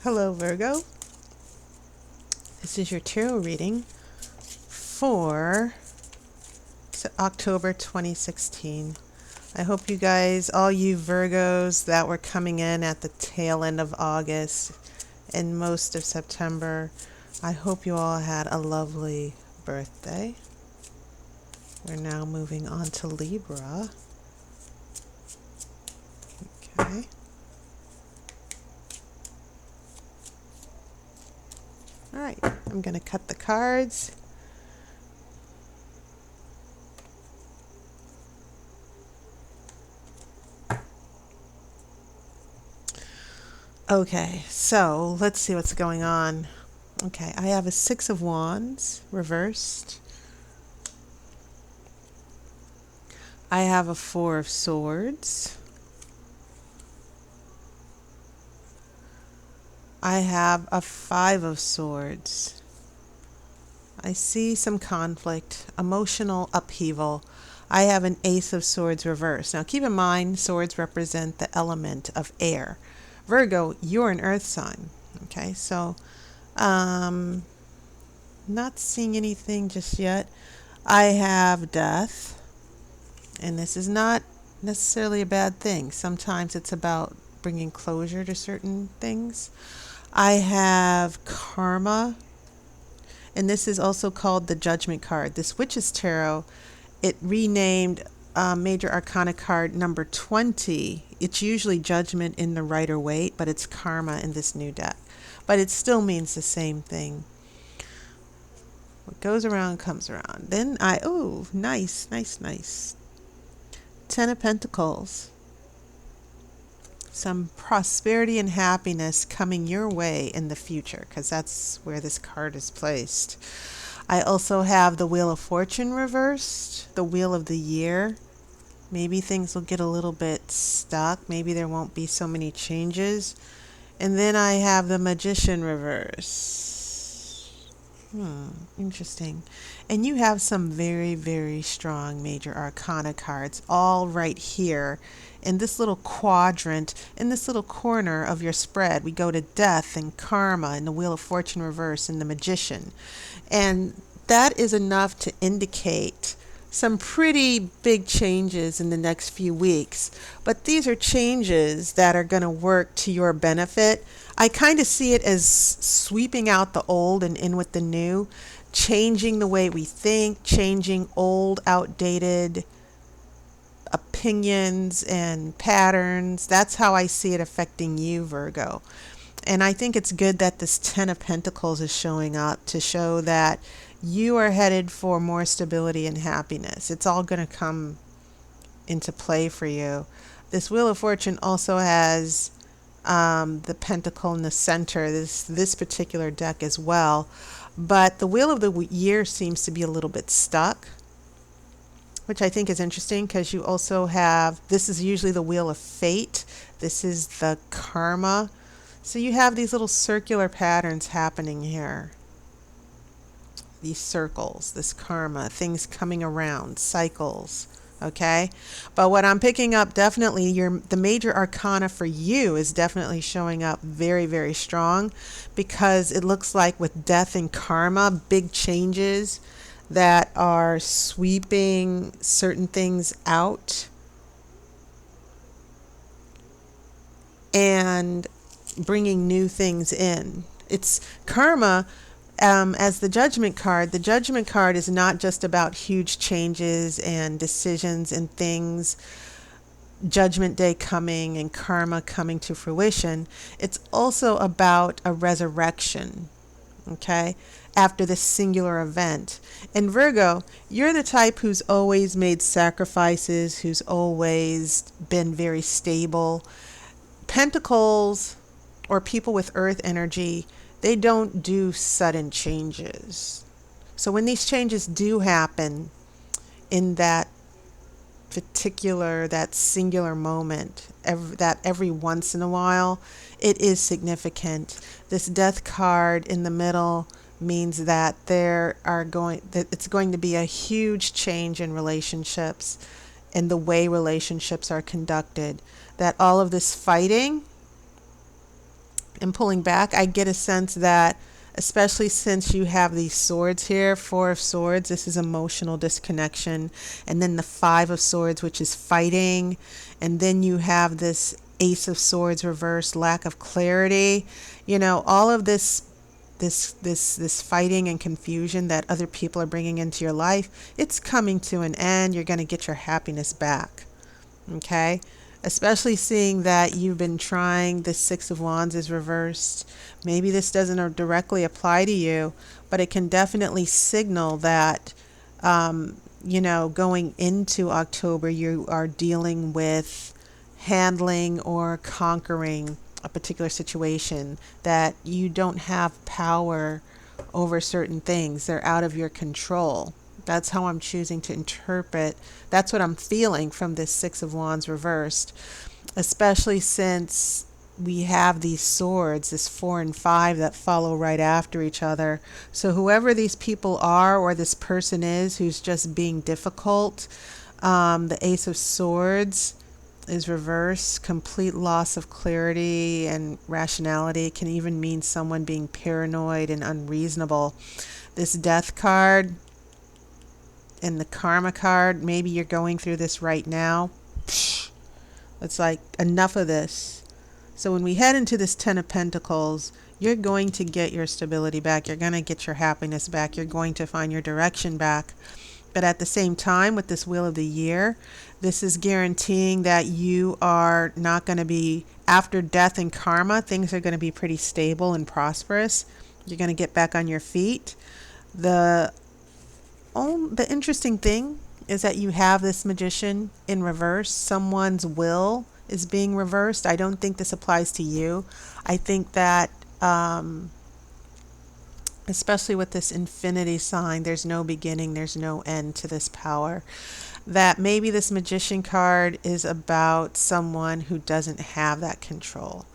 Hello, Virgo. This is your tarot reading for October 2016. I hope you guys, all you Virgos that were coming in at the tail end of August and most of September, I hope you all had a lovely birthday. We're now moving on to Libra. Okay. All right, I'm going to cut the cards. Okay, so let's see what's going on. Okay, I have a Six of Wands reversed. I have a Four of Swords. I have a Five of Swords. I see some conflict, emotional upheaval. I have an Ace of Swords reversed. Now keep in mind, swords represent the element of air. Virgo, you're an earth sign. Okay, so not seeing anything just yet. I have death, and this is not necessarily a bad thing. Sometimes it's about bringing closure to certain things. I have karma, and this is also called the Judgment card. This Witch's Tarot, it renamed Major Arcana card number 20. It's usually Judgment in the Rider-Waite, but it's karma in this new deck. But it still means the same thing. What goes around comes around. Then nice. Ten of Pentacles. Some prosperity and happiness coming your way in the future, because that's where this card is placed. I also have the Wheel of Fortune reversed, the Wheel of the Year. Maybe things will get a little bit stuck. Maybe there won't be so many changes. And then I have the Magician reverse. Interesting. And you have some very, very strong Major Arcana cards all right here in this little quadrant, in this little corner of your spread. We go to Death and Karma and the Wheel of Fortune reverse and the Magician. And that is enough to indicate some pretty big changes in the next few weeks. But these are changes that are going to work to your benefit. I kind of see it as sweeping out the old and in with the new, changing the way we think, changing old, outdated opinions and patterns. That's how I see it affecting you, Virgo. And I think it's good that this Ten of Pentacles is showing up to show that you are headed for more stability and happiness. It's all going to come into play for you. This Wheel of Fortune also has the pentacle in the center, this particular deck as well. But the Wheel of the Year seems to be a little bit stuck, which I think is interesting because you also have, this is usually the Wheel of Fate. This is the Karma. So you have these little circular patterns happening here. These circles, this karma, things coming around, cycles, okay? But what I'm picking up, definitely, the Major Arcana for you is definitely showing up very, very strong, because it looks like with Death and Karma, big changes that are sweeping certain things out and bringing new things in. It's karma. As the Judgment card is not just about huge changes and decisions and things, Judgment Day coming and karma coming to fruition. It's also about a resurrection, okay, after this singular event. And Virgo, you're the type who's always made sacrifices, who's always been very stable. Pentacles, or people with earth energy, they don't do sudden changes. So when these changes do happen in that particular, that singular moment, every once in a while, it is significant. This Death card in the middle means that it's going to be a huge change in relationships and the way relationships are conducted. That all of this fighting and pulling back, I get a sense that, especially since you have these swords here, Four of Swords, this is emotional disconnection, and then the Five of Swords, which is fighting, and then you have this Ace of Swords reversed, lack of clarity. You know, all of this fighting and confusion that other people are bringing into your life, it's coming to an end. You're going to get your happiness back. Okay? Especially seeing that you've been trying, the Six of Wands is reversed. Maybe this doesn't directly apply to you, but it can definitely signal that, going into October, you are dealing with handling or conquering a particular situation, that you don't have power over certain things. They're out of your control. That's how I'm choosing to interpret. That's what I'm feeling from this Six of Wands reversed, especially since we have these swords, this 4 and 5 that follow right after each other. So whoever these people are, or this person is who's just being difficult, the Ace of Swords is reversed. Complete loss of clarity and rationality. It can even mean someone being paranoid and unreasonable. This Death card and the Karma card, maybe you're going through this right now. It's like, enough of this. So when we head into this Ten of Pentacles, you're going to get your stability back. You're going to get your happiness back. You're going to find your direction back. But at the same time, with this Wheel of the Year, this is guaranteeing that you are not going to be, after death and karma, things are going to be pretty stable and prosperous. You're going to get back on your feet. The interesting thing is that you have this Magician in reverse. Someone's will is being reversed. I don't think this applies to you. I think that, especially with this infinity sign, there's no beginning, there's no end to this power. That maybe this Magician card is about someone who doesn't have that control.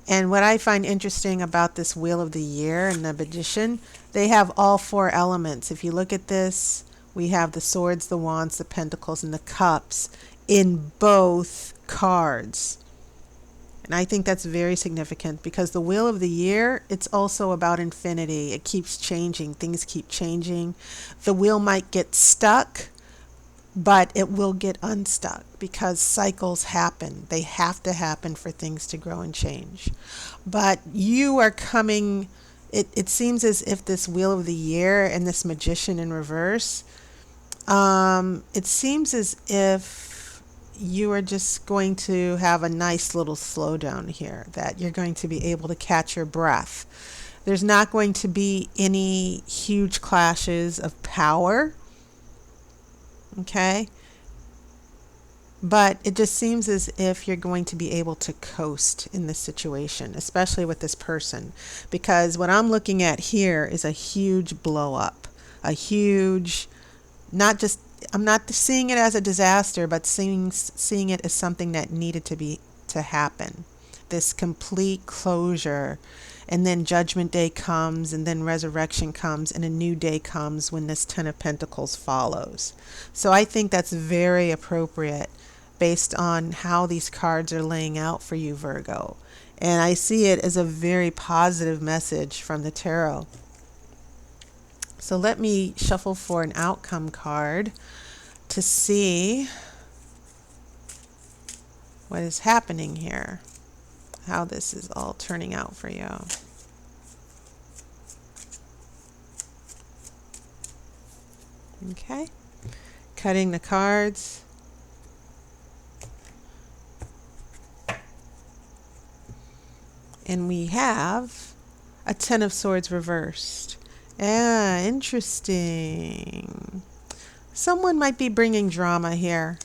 And what I find interesting about this Wheel of the Year and the Magician, they have all 4 elements. If you look at this, we have the Swords, the Wands, the Pentacles, and the Cups in both cards. And I think that's very significant, because the Wheel of the Year, it's also about infinity. It keeps changing. Things keep changing. The wheel might get stuck, but it will get unstuck, because cycles happen. They have to happen for things to grow and change. But you are coming, it seems as if this Wheel of the Year and this Magician in reverse, it seems as if you are just going to have a nice little slowdown here, that you're going to be able to catch your breath. There's not going to be any huge clashes of power. Okay? But it just seems as if you're going to be able to coast in this situation, especially with this person. Because what I'm looking at here is a huge blow up. A huge, I'm not seeing it as a disaster, but seeing it as something that needed to happen. This complete closure. And then Judgment Day comes, and then Resurrection comes, and a new day comes when this Ten of Pentacles follows. So I think that's very appropriate based on how these cards are laying out for you, Virgo. And I see it as a very positive message from the tarot. So let me shuffle for an outcome card to see what is happening here, how this is all turning out for you. Okay, cutting the cards. And we have a Ten of Swords reversed. Yeah, interesting. Someone might be bringing drama here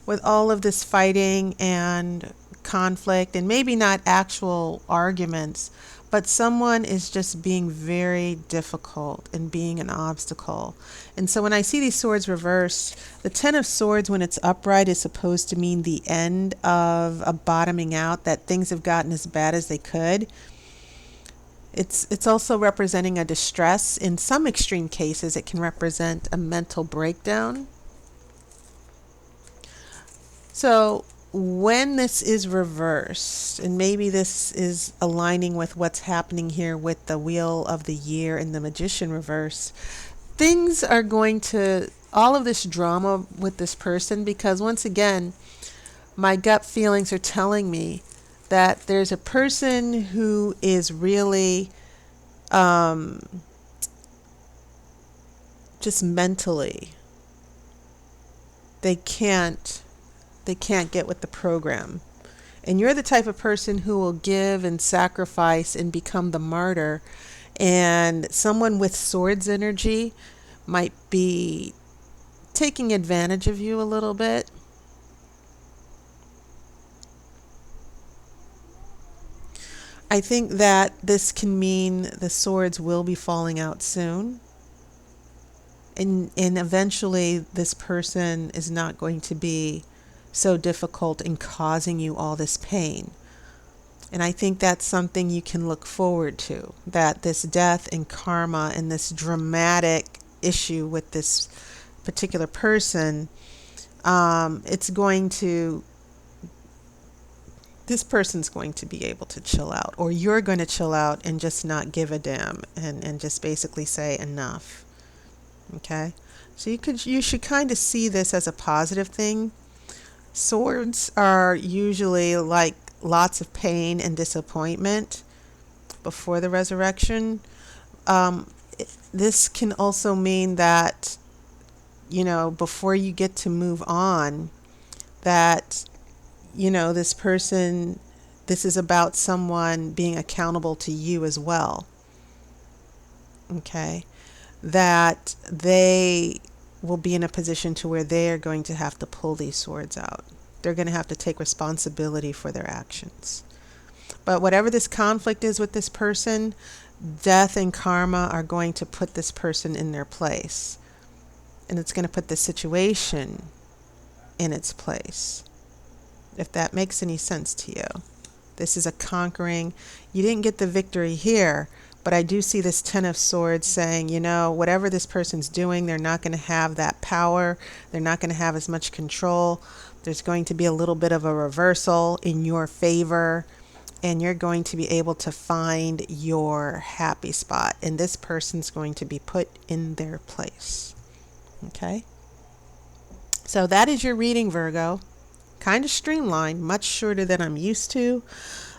with all of this fighting and conflict, and maybe not actual arguments, but someone is just being very difficult and being an obstacle. And so when I see these swords reversed, the Ten of Swords, when it's upright, is supposed to mean the end of a bottoming out, that things have gotten as bad as they could. It's also representing a distress. In some extreme cases, it can represent a mental breakdown. So when this is reversed, and maybe this is aligning with what's happening here with the Wheel of the Year and the Magician reverse, things are going to, all of this drama with this person, because once again, my gut feelings are telling me that there's a person who is really just mentally, they can't get with the program. And you're the type of person who will give and sacrifice and become the martyr. And someone with swords energy might be taking advantage of you a little bit. I think that this can mean the swords will be falling out soon. And eventually this person is not going to be so difficult in causing you all this pain. And I think that's something you can look forward to, that this death and karma and this dramatic issue with this particular person, it's going to, this person's going to be able to chill out, or you're going to chill out and just not give a damn and just basically say enough. Okay? So you should kind of see this as a positive thing. Swords are usually like lots of pain and disappointment before the resurrection. This can also mean that, before you get to move on, that, this person, this is about someone being accountable to you as well. Okay? That they will be in a position to where they are going to have to pull these swords out. They're going to have to take responsibility for their actions. But whatever this conflict is with this person, death and karma are going to put this person in their place. And it's going to put the situation in its place. If that makes any sense to you. This is a conquering. You didn't get the victory here, but I do see this Ten of Swords saying, whatever this person's doing, they're not going to have that power. They're not going to have as much control. There's going to be a little bit of a reversal in your favor, and you're going to be able to find your happy spot. And this person's going to be put in their place. Okay? So that is your reading, Virgo. Kind of streamlined, much shorter than I'm used to.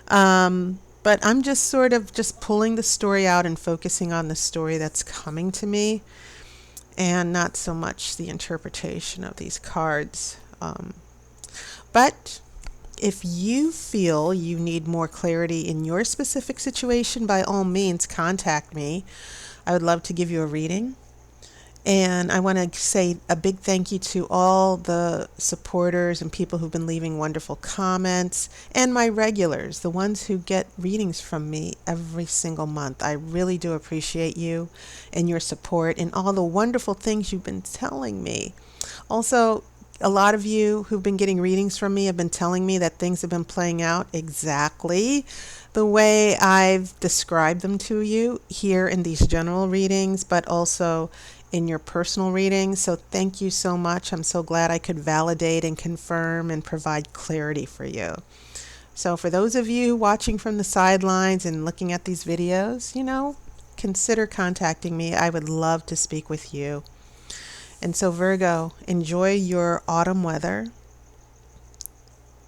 But I'm just sort of just pulling the story out and focusing on the story that's coming to me, and not so much the interpretation of these cards. But if you feel you need more clarity in your specific situation, by all means, contact me. I would love to give you a reading. And I want to say a big thank you to all the supporters and people who've been leaving wonderful comments, and my regulars, the ones who get readings from me every single month. I really do appreciate you and your support and all the wonderful things you've been telling me. Also, a lot of you who've been getting readings from me have been telling me that things have been playing out exactly the way I've described them to you here in these general readings, but also in your personal readings. So thank you so much. I'm so glad I could validate and confirm and provide clarity for you. So for those of you watching from the sidelines and looking at these videos, consider contacting me. I would love to speak with you. And so Virgo, enjoy your autumn weather,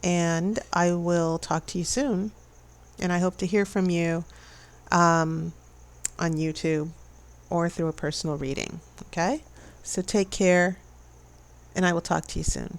and I will talk to you soon. And I hope to hear from you on YouTube or through a personal reading. Okay? So take care, and I will talk to you soon.